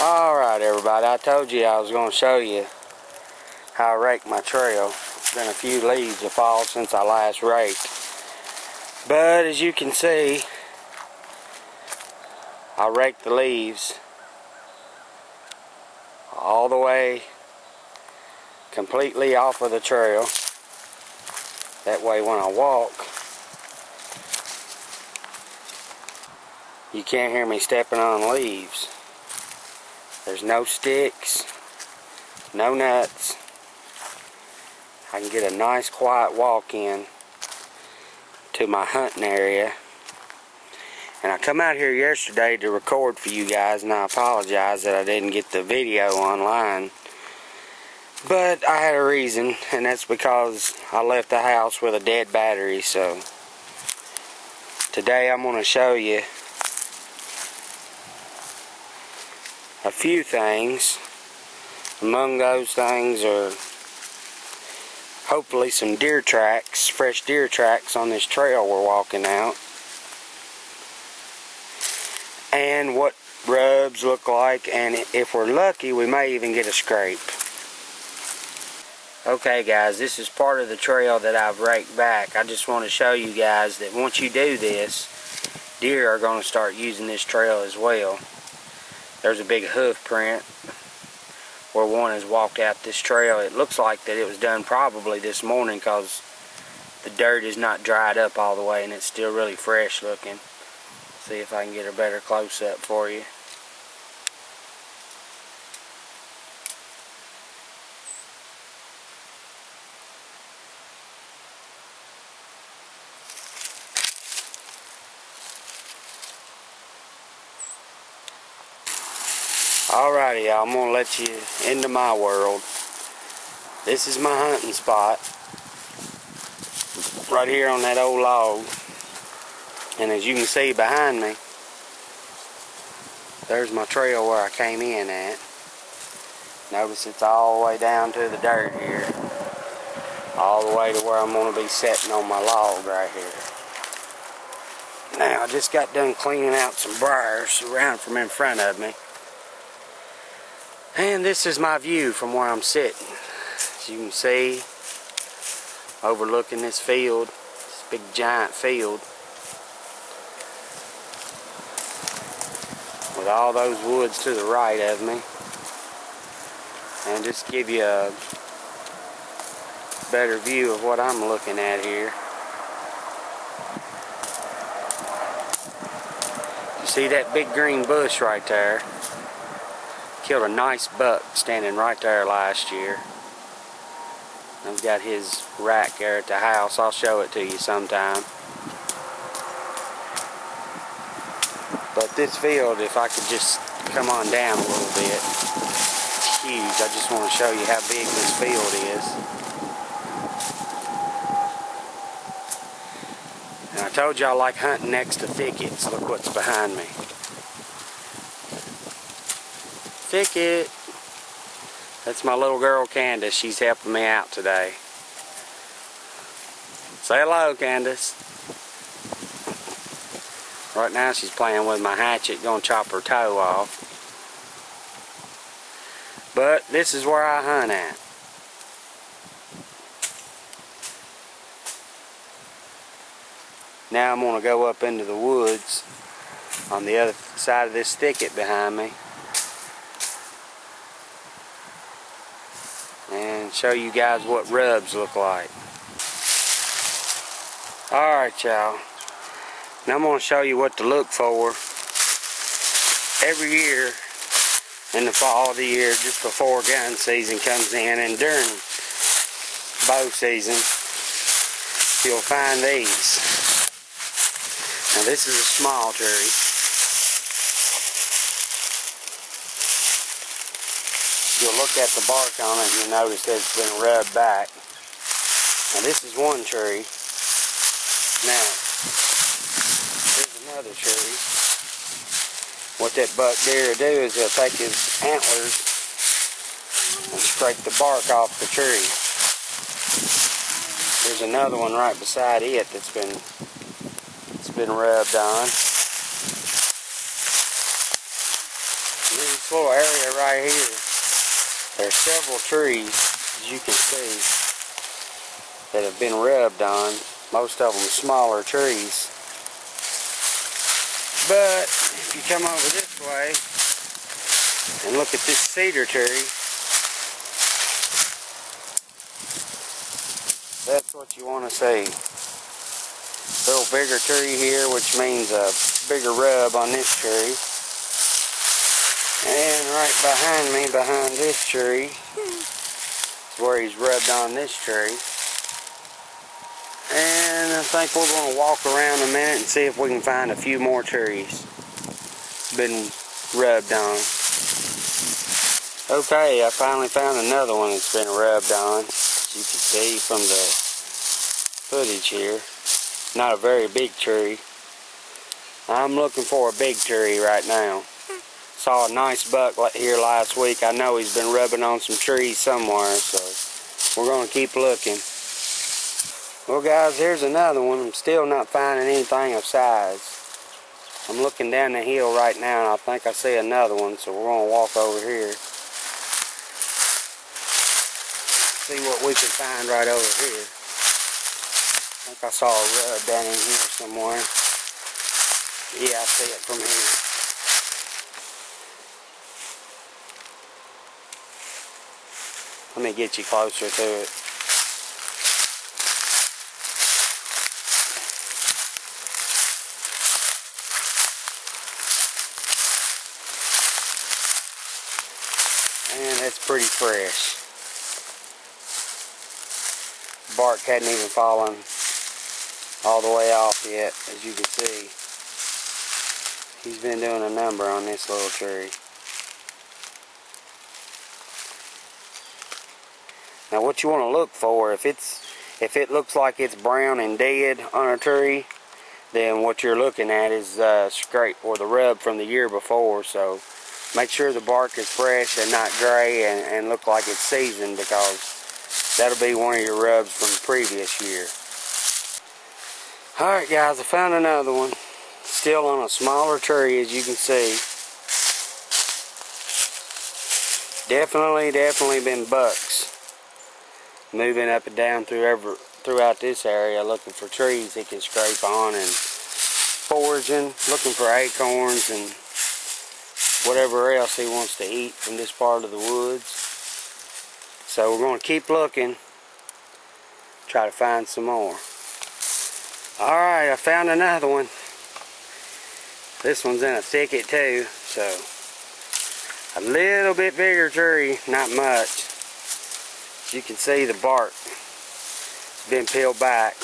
Alright everybody, I told you I was going to show you how I rake my trail. It's been a few leaves have fallen since I last raked. But as you can see, I raked the leaves all the way completely off of the trail. That way when I walk, you can't hear me stepping on leaves. There's no sticks, no nuts. I can get a nice quiet walk in to my hunting area. And I come out here yesterday to record for you guys, and I apologize that I didn't get the video online. But I had a reason, and that's because I left the house with a dead battery. So today I'm going to show you a few things. Among those things are hopefully some deer tracks, fresh deer tracks on this trail we're walking out, and what rubs look like, and if we're lucky we may even get a scrape. Okay guys, this is part of the trail that I've raked back. I just want to show you guys that once you do this, deer are going to start using this trail as well. There's a big hoof print where one has walked out this trail. It looks like that it was done probably this morning because the dirt is not dried up all the way and it's still really fresh looking. See if I can get a better close-up for you. Alrighty, y'all, I'm going to let you into my world. This is my hunting spot. Right here on that old log. And as you can see behind me, there's my trail where I came in at. Notice it's all the way down to the dirt here. All the way to where I'm going to be sitting on my log right here. Now, I just got done cleaning out some briars around from in front of me. And this is my view from where I'm sitting. As you can see, overlooking this field, this big giant field, with all those woods to the right of me. And just give you a better view of what I'm looking at here. You see that big green bush right there? Killed a nice buck standing right there last year. I've got his rack there at the house. I'll show it to you sometime. But this field, if I could just come on down a little bit, it's huge. I just want to show you how big this field is. And I told you I like hunting next to thickets. Look what's behind me. Thicket. That's my little girl Candace. She's helping me out today. Say hello, Candace. Right now she's playing with my hatchet, gonna chop her toe off. But this is where I hunt at. Now I'm gonna go up into the woods on the other side of this thicket behind me and show you guys what rubs look like. Alright y'all, now I'm going to show you what to look for every year in the fall of the year, just before gun season comes in, and during bow season you'll find these. Now this is a small tree. You'll look at the bark on it and you'll notice that it's been rubbed back. Now this is one tree. Now, here's another tree. What that buck deer will do is he'll take his antlers and scrape the bark off the tree. There's another one right beside it that's been rubbed on. little area right here, there's several trees, as you can see, that have been rubbed on. Most of them smaller trees. But if you come over this way and look at this cedar tree, that's what you want to see. Little bigger tree here, which means a bigger rub on this tree. And right behind me, behind this tree, is where he's rubbed on this tree. And I think we're going to walk around a minute and see if we can find a few more trees been rubbed on. Okay, I finally found another one that's been rubbed on. As you can see from the footage here. Not a very big tree. I'm looking for a big tree right now. Saw a nice buck here last week. I know he's been rubbing on some trees somewhere, so we're going to keep looking. Well guys, here's another one. I'm still not finding anything of size. I'm looking down the hill right now and I think I see another one, so we're going to walk over here. See what we can find right over here. I think I saw a rub down in here somewhere. Yeah, I see it from here. Let me get you closer to it. And it's pretty fresh. Bark hadn't even fallen all the way off yet, as you can see. He's been doing a number on this little tree. Now what you want to look for, if it looks like it's brown and dead on a tree, then what you're looking at is scrape or the rub from the year before. So make sure the bark is fresh and not gray and look like it's seasoned, because that'll be one of your rubs from the previous year. Alright guys, I found another one. Still on a smaller tree, as you can see. Definitely been bucks moving up and down throughout this area looking for trees he can scrape on and foraging, looking for acorns and whatever else he wants to eat from this part of the woods. So we're going to keep looking, try to find some more. Alright, I found another one. This one's in a thicket too, so a little bit bigger tree, not much. As you can see, the bark has been peeled back.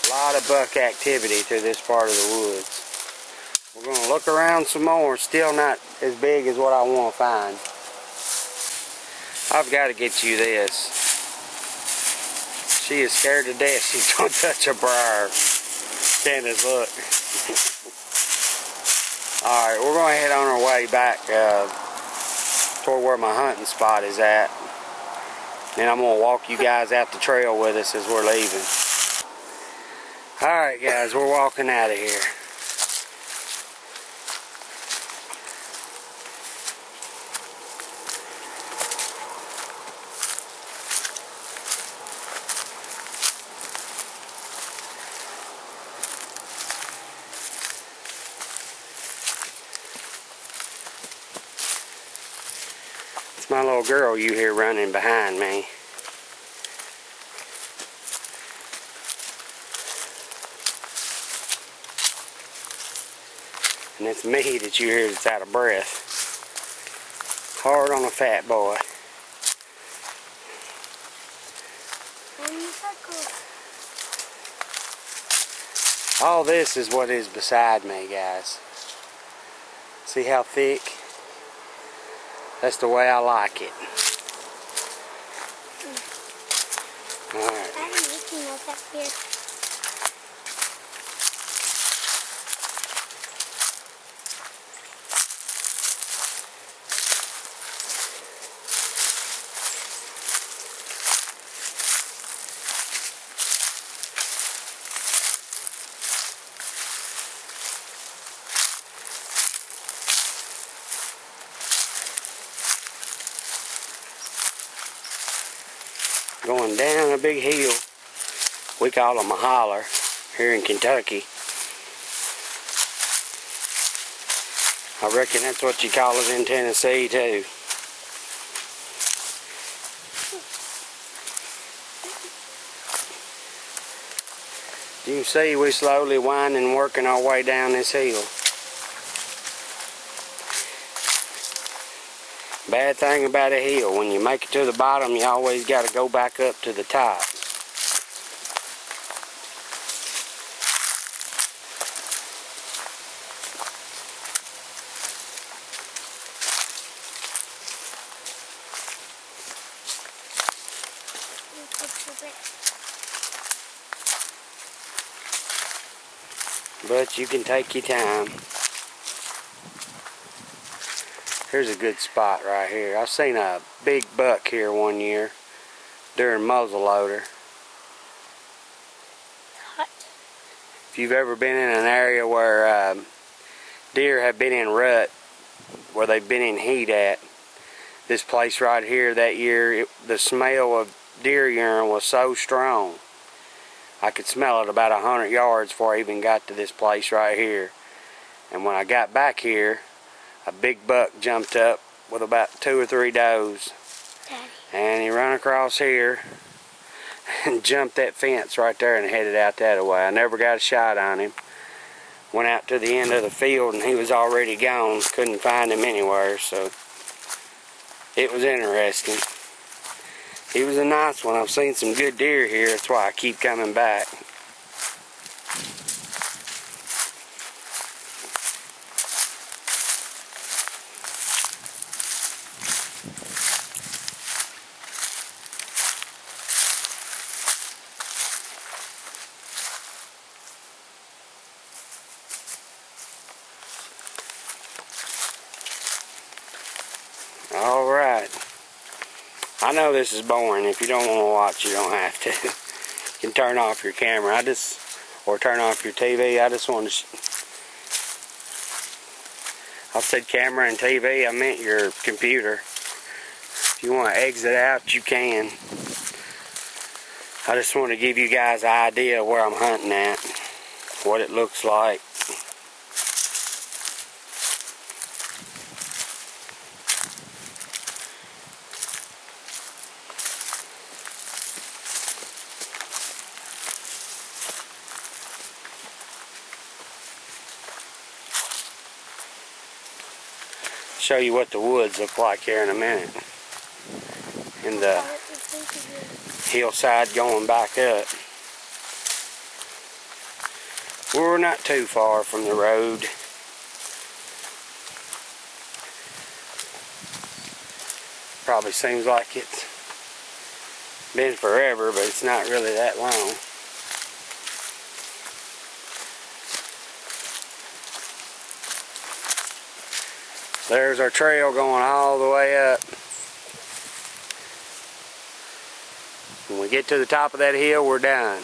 A lot of buck activity through this part of the woods. We're going to look around some more. Still not as big as what I want to find. I've got to get you this. She is scared to death. She's going to touch a briar. Candace, look. Alright, we're going to head on our way back toward where my hunting spot is at. Then I'm going to walk you guys out the trail with us as we're leaving. Alright guys, we're walking out of here. It's my little girl you hear running behind me. And it's me that you hear that's out of breath. Hard on a fat boy. All this is what is beside me, guys. See how thick? That's the way I like it. Alright. I'm looking up here. going down a big hill. We call them a holler here in Kentucky. I reckon that's what you call it in Tennessee too. You can see we slowly winding, working our way down this hill. Bad thing about a hill, when you make it to the bottom, you always got to go back up to the top. But you can take your time. Here's a good spot right here. I seen a big buck here one year during muzzleloader. If you've ever been in an area where deer have been in rut, where they've been in heat at, this place right here that year, the smell of deer urine was so strong. I could smell it about 100 yards before I even got to this place right here. And when I got back here, a big buck jumped up with about 2 or 3 does. Daddy. And he ran across here and jumped that fence right there and headed out that way. I never got a shot on him. Went out to the end of the field and he was already gone. Couldn't find him anywhere, so it was interesting. He was a nice one. I've seen some good deer here. That's why I keep coming back. All right. I know this is boring. If you don't want to watch, you don't have to. You can turn off your camera. Or turn off your TV. I just want to. I said camera and TV. I meant your computer. If you want to exit out, you can. I just want to give you guys an idea of where I'm hunting at, what it looks like. Show you what the woods look like here in a minute. And the hillside going back up. We're not too far from the road. Probably seems like it's been forever, but it's not really that long. There's our trail going all the way up. When we get to the top of that hill, we're done.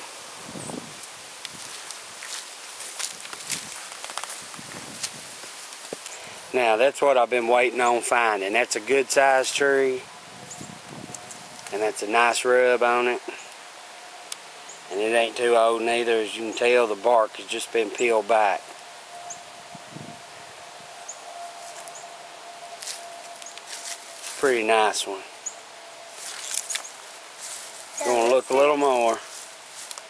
Now that's what I've been waiting on finding. That's a good sized tree. And that's a nice rub on it. And it ain't too old neither. As you can tell, the bark has just been peeled back. Pretty nice one. Gonna look a little more.